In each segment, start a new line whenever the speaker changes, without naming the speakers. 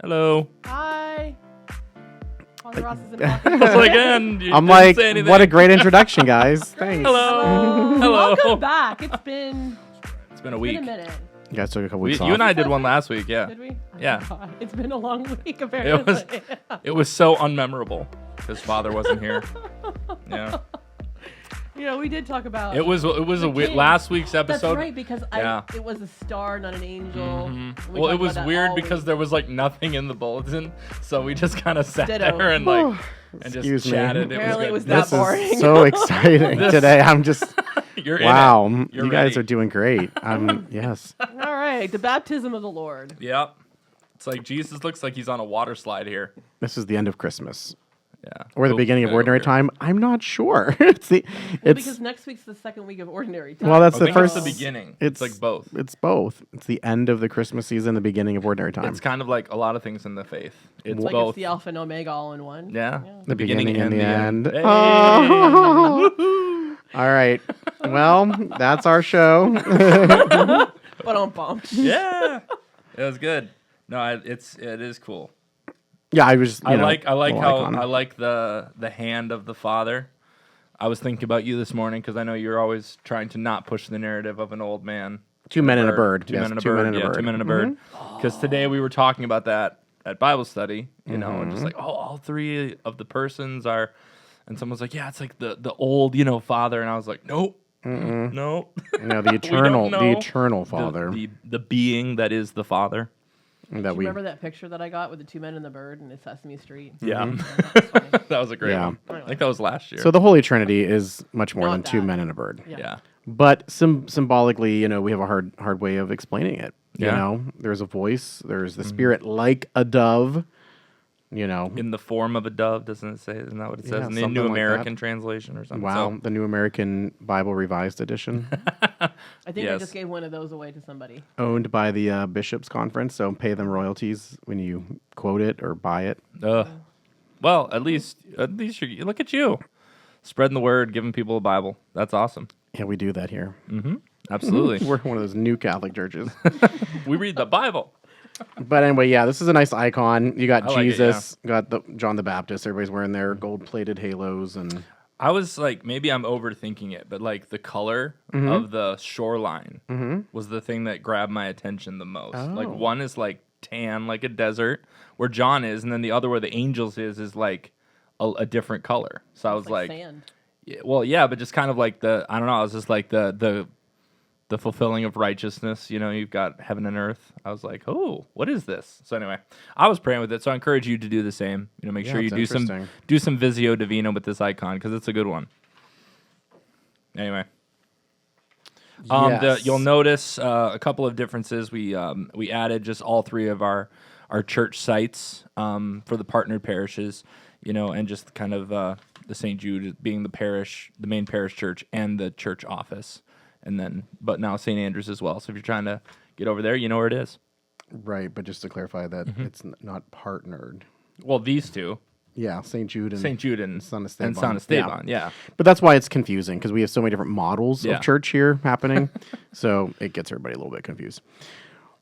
Hello.
Hi. Father Ross isn't talking.
Again, you
I'm
didn't
like,
say anything.
what a great introduction, guys. Thanks.
Hello. Hello.
Welcome back. It's been
a week.
a minute.
You guys took a couple weeks off.
You and I did one last week, yeah.
Did we? Oh
Yeah.
my God. It's been a long week, apparently.
It was so unmemorable. His father wasn't here. Yeah.
You know, we did talk about.
It was a
kids.
last week's
That's
episode.
right, because
Yeah.
it was a star, not an angel.
Mhm.
We
Well, it
talked
was
about that
weird
all
because
week.
there was like nothing in the bulletin, so we just kind of sat
Ditto.
there and like and just
Excuse me.
chatted.
Apparently it
It
was
was
that
good.
boring.
Is so exciting
This-
today. I'm just,
You're
wow.
in it. You're
You guys
ready.
are doing great. Yes.
All right, the baptism of the Lord.
Yep. It's like Jesus looks like he's on a water slide here.
This is the end of Christmas.
Yeah.
Or the
Oh,
beginning of
gotta go
ordinary
here.
time. I'm not sure.
Well,
it's
because next week's the second week of ordinary time.
Well, that's
I
the
think
first.
it's the beginning.
It's
like both.
It's both. It's the end of the Christmas season, the beginning of ordinary time.
It's kind of like a lot of things in the faith. It's
like
both.
it's the Alpha and Omega all in one.
Yeah.
the beginning and the end.
Hey.
Oh. All right. Well, that's our show.
But on bump.
Yeah. It was good. No, it is cool.
Yeah, I was.
I like how
icon.
I like the hand of the Father. I was thinking about you this morning because I know you're always trying to not push the narrative of an old man.
Two men and a bird.
Two
Yes,
men and a
two
bird.
men and a
Yeah,
bird.
2 men and a bird. Because today we were talking about that at Bible study, you know, and just like, all three of the persons are, and someone's like, yeah, it's like the old, Father, and I was like, nope, no,
No, the eternal,
know.
the eternal Father.
the being that is the Father.
that
Do you
we.
remember that picture that I got with the two men and the bird in the Sesame Street?
Yeah,
That's funny.
that was a great
Yeah.
one. I think that was last year.
So the Holy Trinity is much more
Not
than two
that.
men and a bird.
yeah.
But symbolically, we have a hard way of explaining it.
Yeah.
There's a voice. There's the Spirit like a dove.
In the form of a dove, doesn't it say? Isn't that what it says
Yeah,
in the
something
New
like
American translation or something?
Wow,
So,
the New American Bible Revised Edition,
I think
Yes.
I just gave one of those away to somebody.
owned by the Bishops' Conference. So pay them royalties when you quote it or buy it.
well, at least you look at you, spreading the word, giving people a Bible. That's awesome.
Yeah, we do that here.
Absolutely.
We're one of those new Catholic churches.
We read the Bible.
But anyway, yeah, this is a nice icon. You got
I like it,
Jesus, got John the Baptist. Everybody's wearing their gold-plated halos, and
I was like, maybe I'm overthinking it, but like the color of the shoreline was the thing that grabbed my attention the most. Like
Oh.
one is like tan, like a desert, where John is, and then the other where the angels is like a different color. So I was
It's like
like,
sand.
yeah, well, yeah, but just kind of like I don't know. I was just like the fulfilling of righteousness. You've got heaven and earth. I was like, oh, what is this? So anyway, I was praying with it. So I encourage you to do the same. Make
Yeah,
sure you
it's
do
interesting.
some Visio Divina with this icon because it's a good one. Anyway.
Yes.
You'll notice a couple of differences. We added just all three of our church sites for the partnered parishes, and just kind of the St. Jude being the main parish church and the church office, but now St. Andrews as well. So if you're trying to get over there, you know where it is.
right. But just to clarify that it's not partnered.
Well, these two,
Yeah, St. Jude and
San
Esteban.
Esteban, yeah.
But that's why it's confusing because we have so many different models
Yeah.
of church here happening. So it gets everybody a little bit confused.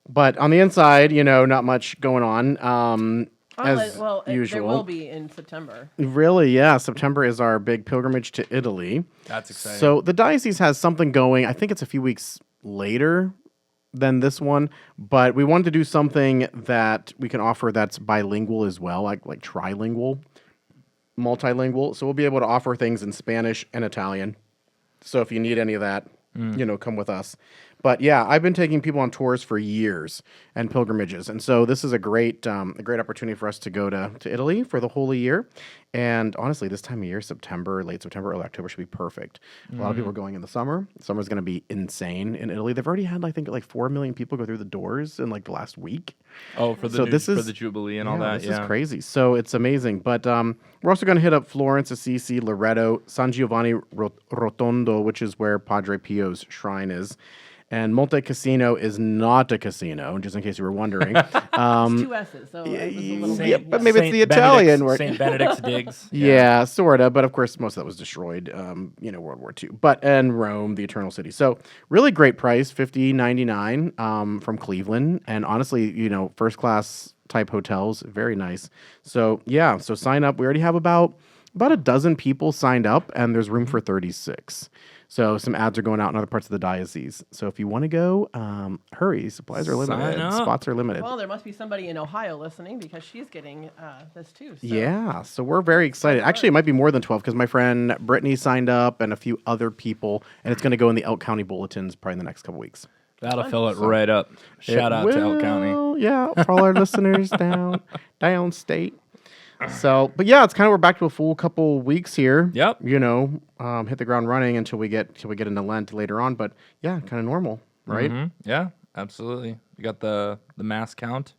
But on the inside, not much going on. As usual.
There will be in September.
Really, yeah. September is our big pilgrimage to Italy.
That's exciting.
So the diocese has something going. I think it's a few weeks later than this one, but we wanted to do something that we can offer that's bilingual as well, like trilingual, multilingual. So we'll be able to offer things in Spanish and Italian. So if you need any of that, come with us. But yeah, I've been taking people on tours for years and pilgrimages, and so this is a great opportunity for us to go to Italy for the Holy Year. And honestly, this time of year, late September, early October should be perfect. A lot of people are going in the summer. Summer's going to be insane in Italy. They've already had, I think, like 4 million people go through the doors in like the last week.
Oh, for the for the Jubilee and all that.
This is crazy. So it's amazing. But we're also going to hit up Florence, Assisi, Loreto, San Giovanni Rotondo, which is where Padre Pio's shrine is. And Multi Casino is not a casino, just in case you were wondering.
It's two S's, so it was a little
yeah,
bit.
but maybe it's the Italian word.
St. Benedict's Digs.
Yeah, sort of. But of course, most of that was destroyed, World War II. And Rome, the Eternal City. So really great price, $50.99 from Cleveland. And honestly, first class type hotels, very nice. So yeah, so sign up. We already have about a dozen people signed up, and there's room for 36. So some ads are going out in other parts of the diocese. So if you want to go, hurry. Supplies are limited.
Sign up.
Spots are limited.
Well, there must be somebody in Ohio listening because she's getting this too. So.
Yeah, so we're very excited. Actually, it might be more than 12 because my friend Brittany signed up and a few other people, and it's going to go in the Elk County bulletins probably in the next couple weeks.
That'll fill it right up. Shout out to Elk County.
Yeah, for all our listeners downstate. So, but yeah, it's kind of we're back to a full couple weeks here.
Yep.
Hit the ground running until we get into Lent later on. But yeah, kind of normal, right?
Mm-hmm. Yeah, absolutely. You got the mass count.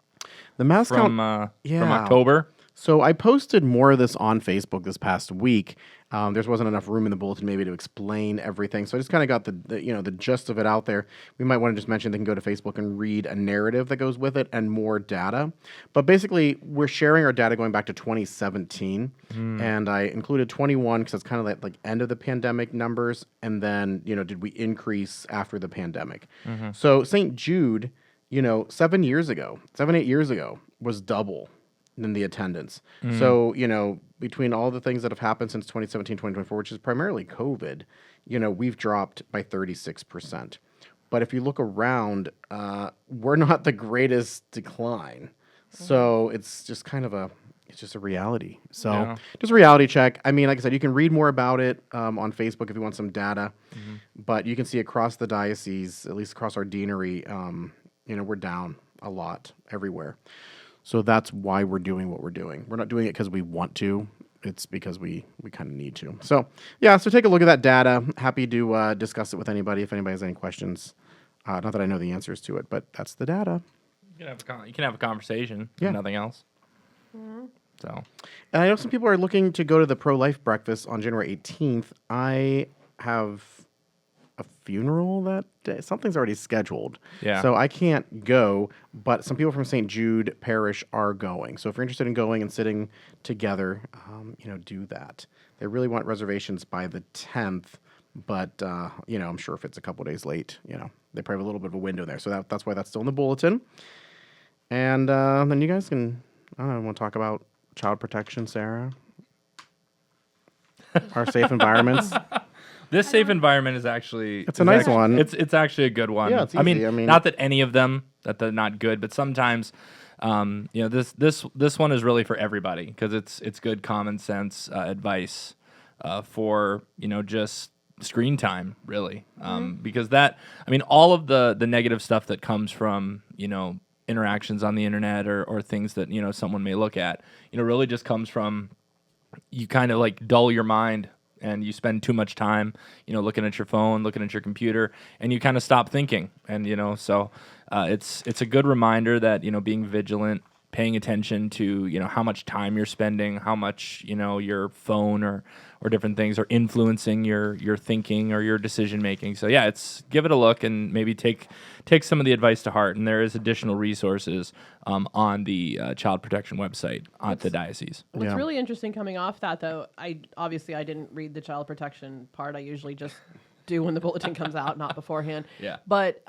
The mass
from
count
from October.
So I posted more of this on Facebook this past week. There wasn't enough room in the bulletin maybe to explain everything. So I just kind of got the gist of it out there. We might want to just mention they can go to Facebook and read a narrative that goes with it and more data. But basically, we're sharing our data going back to 2017. And I included 21 because it's kind of like end of the pandemic numbers. And then, did we increase after the pandemic? So St. Jude, 7 8 years ago was double than the attendance. So, between all the things that have happened since 2017, 2024, which is primarily COVID, we've dropped by 36%. But if you look around, we're not the greatest decline. So it's just kind of a reality. So just a reality check. I mean, like I said, you can read more about it on Facebook if you want some data. But you can see across the diocese, at least across our deanery, we're down a lot everywhere. So that's why we're doing what we're doing. We're not doing it because we want to. It's because we kind of need to. So, yeah, so take a look at that data. Happy to discuss it with anybody if anybody has any questions. Not that I know the answers to it, but that's the data.
You can have a conversation.
Yeah.
If nothing else. So.
And I know some people are looking to go to the pro-life breakfast on January 18th. I have a funeral that day. Something's already scheduled.
Yeah.
So I can't go, but some people from St. Jude Parish are going. So if you're interested in going and sitting together, do that. They really want reservations by the 10th, but, I'm sure if it's a couple days late, they probably have a little bit of a window there. So that's why that's still in the bulletin. And then you guys can, I don't know, want to talk about child protection, Sarah? Our safe environments.
This safe environment is actually...
It's a nice one.
It's actually a good one.
Yeah, it's easy.
I mean, not that any of them, that they're not good, but sometimes, this one is really for everybody because it's good common sense advice for, just screen time, really. Because all of the negative stuff that comes from, interactions on the internet or things that, someone may look at, really just comes from you kind of like dull your mind and you spend too much time, looking at your phone, looking at your computer, and you kind of stop thinking. And, so it's a good reminder that, being vigilant, paying attention to, how much time you're spending, how much, your phone or different things are influencing your thinking or your decision making. So yeah, give it a look and maybe take some of the advice to heart. And there is additional resources on the child protection website at the diocese.
What's really interesting coming off that, though, I didn't read the child protection part. I usually just do when the bulletin comes out, not beforehand.
Yeah.
But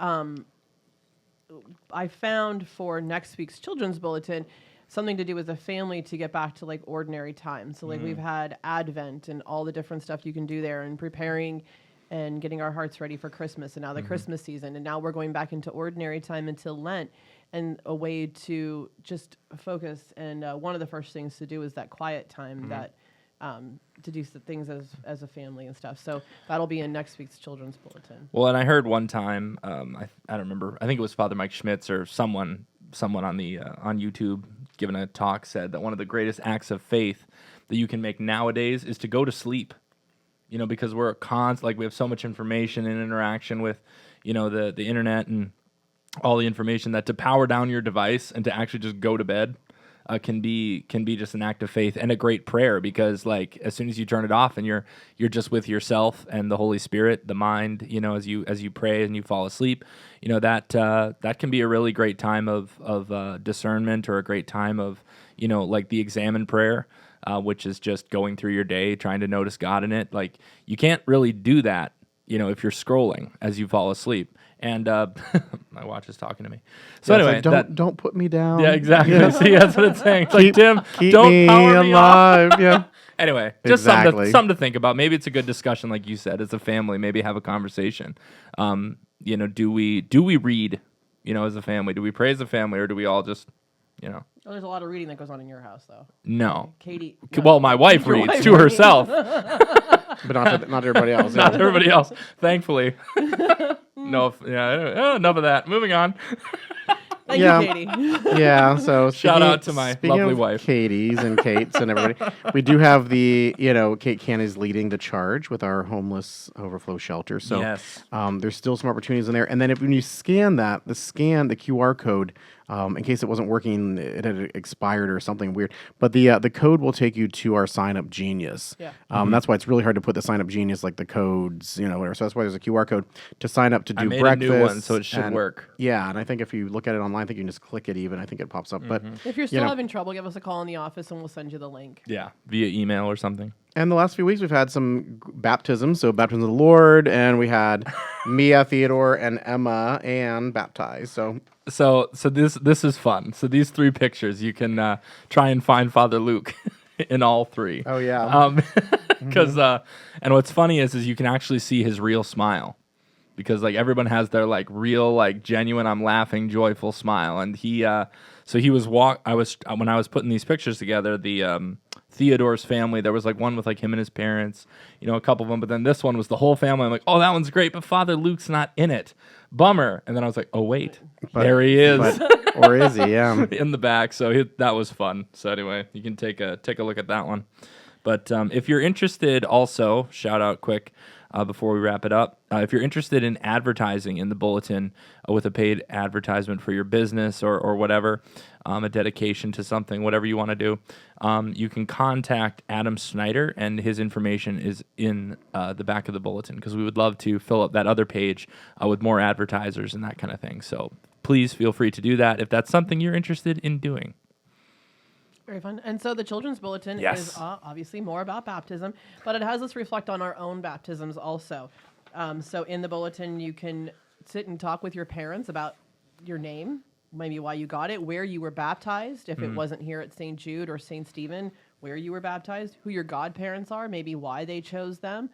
I found for next week's children's bulletin something to do with the family to get back to like ordinary time. So like we've had Advent and all the different stuff you can do there and preparing and getting our hearts ready for Christmas and now the Christmas season. And now we're going back into ordinary time until Lent and a way to just focus. And one of the first things to do is that quiet time that to do some things as a family and stuff. So that'll be in next week's children's bulletin.
Well, and I heard one time, I don't remember, I think it was Father Mike Schmitz or someone on the on YouTube giving a talk said that one of the greatest acts of faith that you can make nowadays is to go to sleep. Because we're we have so much information and interaction with, the internet and all the information that to power down your device and to actually just go to bed can be just an act of faith and a great prayer, because like as soon as you turn it off and you're just with yourself and the Holy Spirit, the mind, as you pray and you fall asleep, that can be a really great time of discernment, or a great time of like the examine prayer, which is just going through your day trying to notice God in it. Like you can't really do that if you're scrolling as you fall asleep. And my watch is talking to me. So
Yeah, it's
anyway,
like, don't put me down.
yeah, exactly. See, that's what it's saying. It's like, Tim,
Keep
don't
me
power me off.
alive. Yeah.
Anyway, just
Exactly.
something to think about. Maybe it's a good discussion, like you said, as a family. Maybe have a conversation. Do we read? As a family, do we pray as a family, or do we all just,
Oh, there's a lot of reading that goes on in your house, though.
No.
Katie.
Well, my wife
Your
reads
wife
to
reads.
herself,
But not everybody else.
not
Yeah.
everybody else. Thankfully. No. Yeah. Enough of that. Moving on.
Thank
Yeah.
you, Katie.
Yeah, so
Shout out to my
speaking
lovely
of
wife.
Katie's and Kate's and everybody. We do have Kate Can is leading the charge with our homeless overflow shelter. So
Yes.
there's still some opportunities in there. And then when you scan the QR code, in case it wasn't working, it had expired or something weird. But the code will take you to our Sign Up Genius.
Yeah.
That's why it's really hard to put the Sign Up Genius, like the codes, whatever. So that's why there's a QR code to sign up to do
I made
breakfast.
a new one, so it should
and-
work.
Yeah, and I think if you look at it online, I think you can just click it even. I think it pops up. But
If you're still
know.
having trouble, give us a call in the office and we'll send you the link.
Yeah. Via email or something.
and the last few weeks we've had some baptisms. So baptism of the Lord, and we had Mia, Theodore, and Emma and baptized. So
So this is fun. So these three pictures, you can try and find Father Luke in all three.
oh yeah,
Because and what's funny is you can actually see his real smile, because like everyone has their like real, like genuine, I'm laughing, joyful smile, and he so he was when I was putting these pictures together, the Theodore's family, there was like one with like him and his parents, a couple of them, but then this one was the whole family. I'm like, oh, that one's great, but Father Luke's not in it. Bummer. And then I was like, oh wait, there he is.
or is he? Yeah.
In the back. So that was fun. So anyway, you can take a look at that one. But if you're interested, also shout out quick before we wrap it up. If you're interested in advertising in the bulletin with a paid advertisement for your business or whatever, a dedication to something, whatever you want to do, you can contact Adam Snyder, and his information is in the back of the bulletin, because we would love to fill up that other page with more advertisers and that kind of thing. So please feel free to do that if that's something you're interested in doing.
Very fun. And so the Children's Bulletin
Yes.
is obviously more about baptism, but it has us reflect on our own baptisms also. So in the bulletin, you can sit and talk with your parents about your name, maybe why you got it, where you were baptized, if it wasn't here at St. Jude or St. Stephen, where you were baptized, who your godparents are, maybe why they chose them,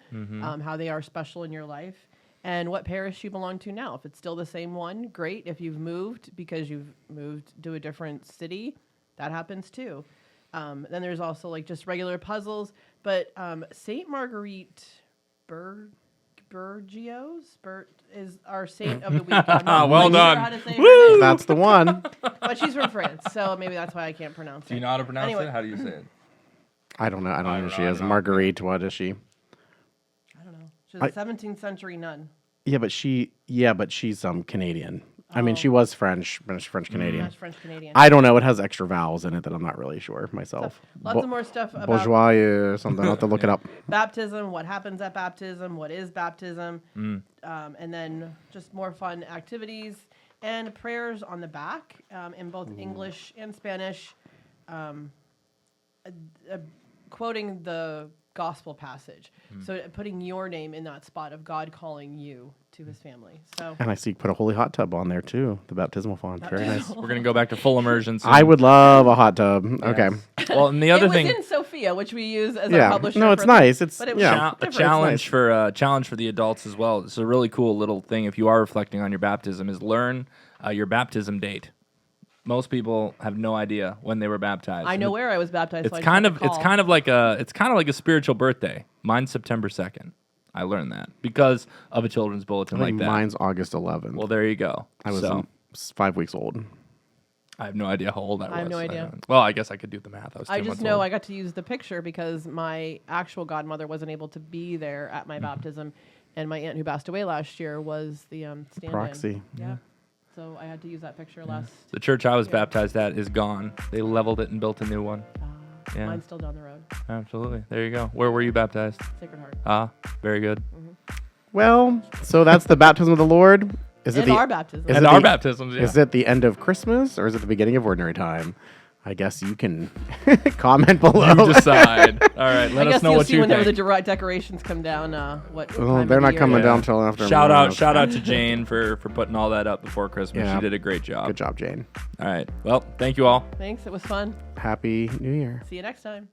how they are special in your life, and what parish you belong to now. If it's still the same one, great. If you've moved because you've moved to a different city, that happens too. Then there's also like just regular puzzles, but Saint Marguerite Bergios is our saint of the week. I'm not
Well
quite
done.
Sure how to say her name,
That's the one.
but she's from France, so maybe that's why I can't pronounce
Do you
it.
know how to pronounce
Anyway.
it? How do you say it?
I don't know. I don't know who she
I
is.
don't know.
Marguerite. What is she?
I don't know. She's a 17th century nun.
Yeah, but she's Canadian. I mean,
Oh.
she was French Canadian.
She's French Canadian.
I don't know. It has extra vowels in it that I'm not really sure myself.
Lots of more stuff about
Bourgeois or something. I'll have to look it up.
baptism, what happens at baptism, what is baptism, and then just more fun activities and prayers on the back in both English and Spanish, quoting the gospel passage. So putting your name in that spot of God calling you to his family. So
And I see you put a holy hot tub on there too. The baptismal font. Very nice.
We're going to go back to full immersion soon.
I would love a hot tub. Okay.
Well, and the other
it was
thing,
in Sophia, which we use as our
Yeah.
publisher.
No, it's
for-
nice. It's
but it was
yeah.
a
different.
challenge for the adults as well. It's a really cool little thing if you are reflecting on your baptism, is learn your baptism date. Most people have no idea when they were baptized.
I know where I was baptized.
It's
so I
kind
just
of
have to call.
it's kind of like a spiritual birthday. Mine's September 2nd. I learned that because of a children's bulletin
I
like
think
that.
mine's August 11th.
Well, there you go.
I was
So,
5 weeks old.
I have no idea how old I was.
I have no idea.
Well, I guess I could do the math. I was 2
I
months
just know
old.
I got to use the picture because my actual godmother wasn't able to be there at my baptism, and my aunt who passed away last year was the stand-in.
Proxy.
Yeah. So I had to use that picture last.
The church I was baptized at is gone. They leveled it and built a new one. Yeah.
Mine's still down the road.
Absolutely. There you go. Where were you baptized?
Sacred Heart.
Ah, very good.
Well, so that's the baptism of the Lord. Is
And
it the
our baptism.
is
And
it
our
the-
baptisms, yeah.
Is it the end of Christmas or is it the beginning of ordinary time? I guess you can comment below.
You decide. All right, let
I guess
us know
you'll
what
see
you
whenever
think.
the decorations come down. What
Well,
time
they're
of the
not
year
coming
it is.
down till after.
Shout
Memorial.
out to Jane for putting all that up before Christmas.
Yeah.
She did a great job.
Good job, Jane.
All right. Well, thank you all.
Thanks. It was fun.
Happy New Year.
See you next time.